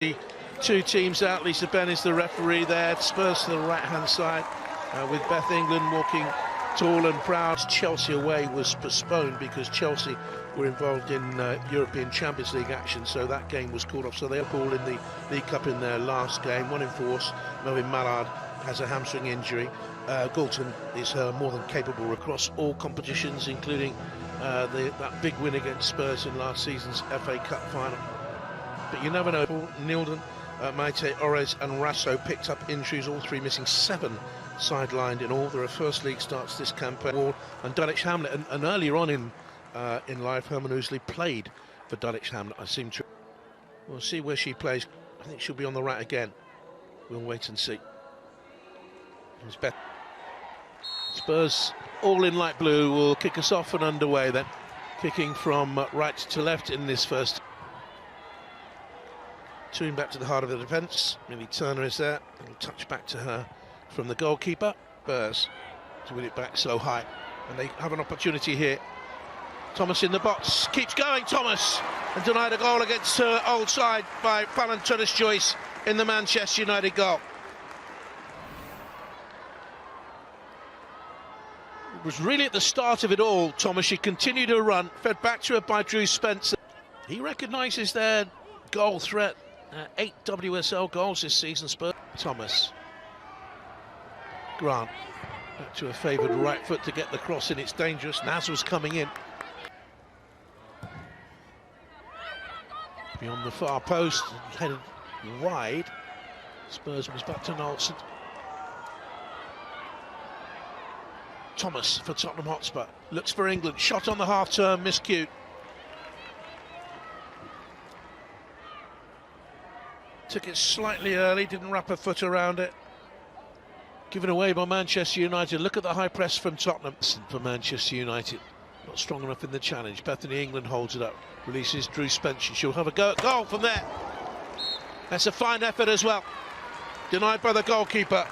The two teams out. Lisa Ben is the referee there. Spurs to the right-hand side with Beth England walking tall and proud. Chelsea away was postponed because Chelsea were involved in European Champions League action, so that game was called off. So they're all in the League Cup in their last game. One in force. Melvin Mallard has a hamstring injury. Galton is more than capable across all competitions, including that big win against Spurs in last season's FA Cup final. But you never know. Nilden, Maite, Ores and Rasso picked up injuries, all three missing 7 sidelined in all. There are first league starts this campaign. And Dulwich Hamlet, and earlier on in life, Herman Ousley played for Dulwich Hamlet. I seem to. We'll see where she plays. I think she'll be on the right again. We'll wait and see. It's Beth. Spurs, all in light blue, will kick us off and underway then. Kicking from right to left in this first. Tune back to the heart of the defence. Millie Turner is there. Little touch back to her from the goalkeeper. Spurs to win it back so high. And they have an opportunity here. Thomas in the box. Keeps going, Thomas. And denied a goal against her old side by Fallon Turner-Joyce in the Manchester United goal. It was really at the start of it all, Thomas. She continued her run, fed back to her by Drew Spencer. He recognises their goal threat. 8 WSL goals this season, Spurs. Thomas. Grant. Back to a favoured right foot to get the cross in. It's dangerous. Naz was coming in. Beyond the far post, headed wide. Spurs was back to Knowlton. Thomas for Tottenham Hotspur. Looks for England. Shot on the half-turn, miscued. Took it slightly early, didn't wrap her foot around it. Given away by Manchester United. Look at the high press from Tottenham for Manchester United. Not strong enough in the challenge. Bethany England holds it up. Releases Drew Spencer. She'll have a go at goal from there. That's a fine effort as well. Denied by the goalkeeper.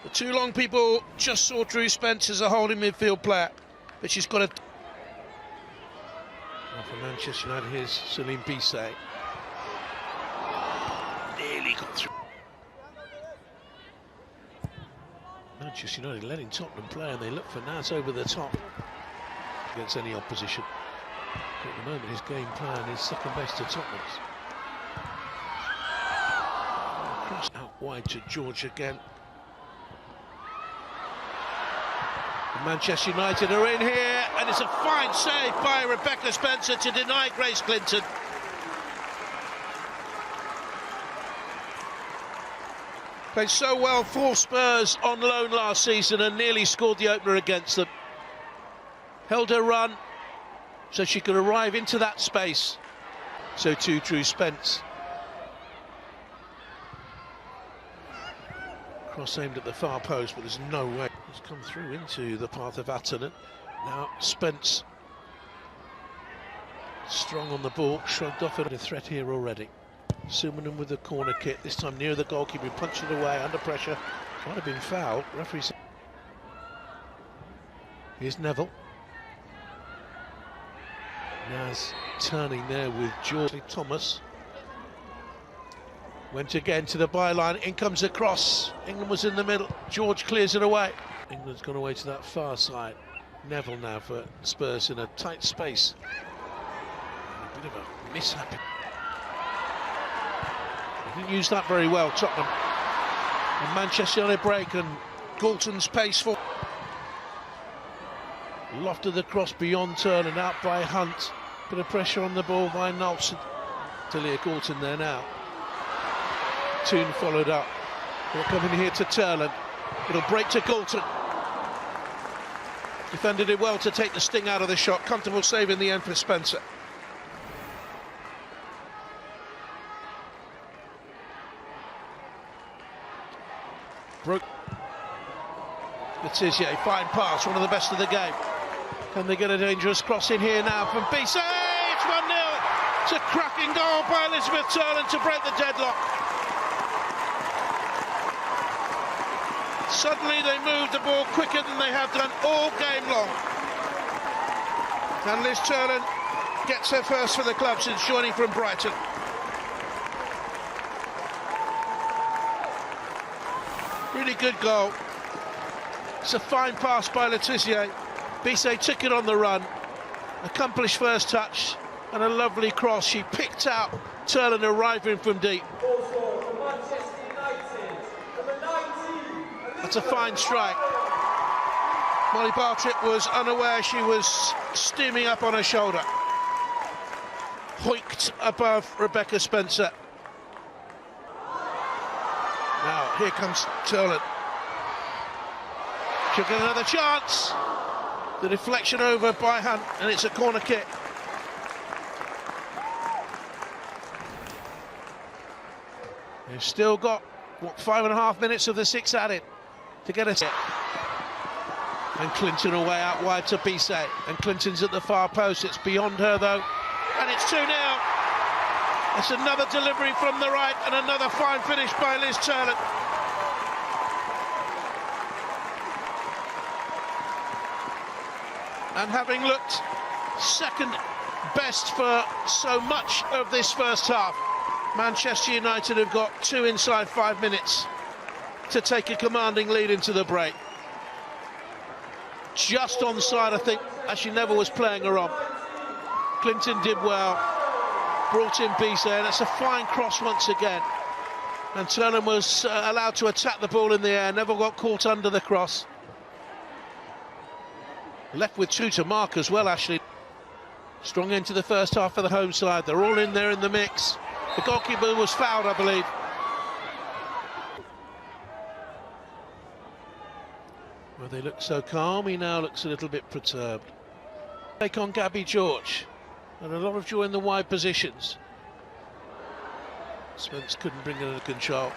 The two long people just saw Drew Spencer as a holding midfield player, but she's got a. Now for Manchester United, here's Celine Bisset. Nearly got through. Manchester United letting Tottenham play, and they look for Naz over the top against any opposition. But at the moment, his game plan is second best to Tottenham's. Cross out wide to George again. Manchester United are in here, and it's a fine save by Rebecca Spencer to deny Grace Clinton. Played so well for Spurs on loan last season and nearly scored the opener against them. Held her run so she could arrive into that space. So too Drew Spence. Cross aimed at the far post, but there's no way. It's come through into the path of Attonen. Now Spence, strong on the ball, shrugged off it. A threat here already. Sumanen with the corner kick, this time near the goalkeeper, punched it away under pressure. Might have been fouled. Referee said. Here's Neville. Naz turning there with George Thomas. Went again to the byline, in comes the cross. England was in the middle, George clears it away. England's gone away to that far side. Neville now for Spurs in a tight space. A bit of a mishap. They didn't use that very well, Tottenham. And Manchester United break, and Galton's pace for. Lofted the cross beyond turn and out by Hunt. Bit of pressure on the ball by Knowlton. Talia Galton there now. Toon followed up. They're coming here to Turland. It'll break to Galton. Defended it well to take the sting out of the shot. Comfortable save in the end for Spencer. Broke. Letizia, fine pass, one of the best of the game. Can they get a dangerous cross in here now from Bisset? It's 1-0. It's a cracking goal by Elizabeth Turland to break the deadlock. Suddenly they moved the ball quicker than they have done all game long. And Liz Turland gets her first for the club since joining from Brighton. Really good goal. It's a fine pass by Letizia. Bissé took it on the run. Accomplished first touch and a lovely cross. She picked out Turlen arriving from deep. That's a fine strike. Molly Bartlett was unaware she was steaming up on her shoulder. Hoiked above Rebecca Spencer. Now here comes Turlen. She'll get another chance. The deflection over by Hunt, and it's a corner kick. They've still got, what, 5.5 minutes of the 6 added to get us. And Clinton away out wide to Bissé, and Clinton's at the far post. It's beyond her though, and it's 2-0. It's another delivery from the right and another fine finish by Liz Turlen. And having looked second best for so much of this first half, Manchester United have got 2 inside 5 minutes to take a commanding lead into the break. Just onside, I think. Actually, Neville was playing her on. Clinton did well, brought in Bissé, and it's a fine cross once again. And Turlen was allowed to attack the ball in the air. Neville got caught under the cross. Left with 2 to mark as well, Ashley. Strong into the first half of the home side. They're all in there in the mix. The goalkeeper was fouled, I believe. Well, they look so calm, he now looks a little bit perturbed. Take on Gabby George. And a lot of joy in the wide positions. Spence couldn't bring it under control.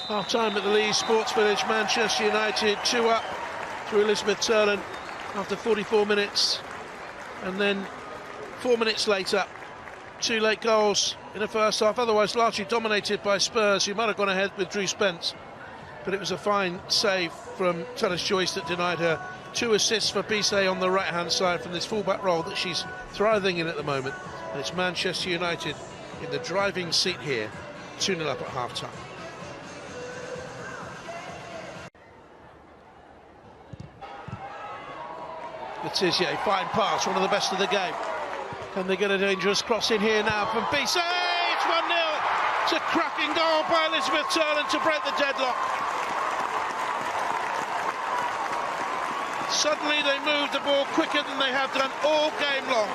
Half-time at the Leeds Sports Village, Manchester United 2 up through Elizabeth Turlen after 44 minutes. And then 4 minutes later, 2 late goals in the first half, otherwise largely dominated by Spurs, who might have gone ahead with Drew Spence. But it was a fine save from Talis Joyce that denied her. 2 assists for Bissé on the right-hand side from this fullback role that she's thriving in at the moment. And it's Manchester United in the driving seat here, 2-0 up at half-time. Letizia, fine pass, one of the best of the game. Can they get a dangerous cross in here now from Bissé? It's 1-0. It's a cracking goal by Elizabeth Turlen to break the deadlock. Suddenly they moved the ball quicker than they have done all game long.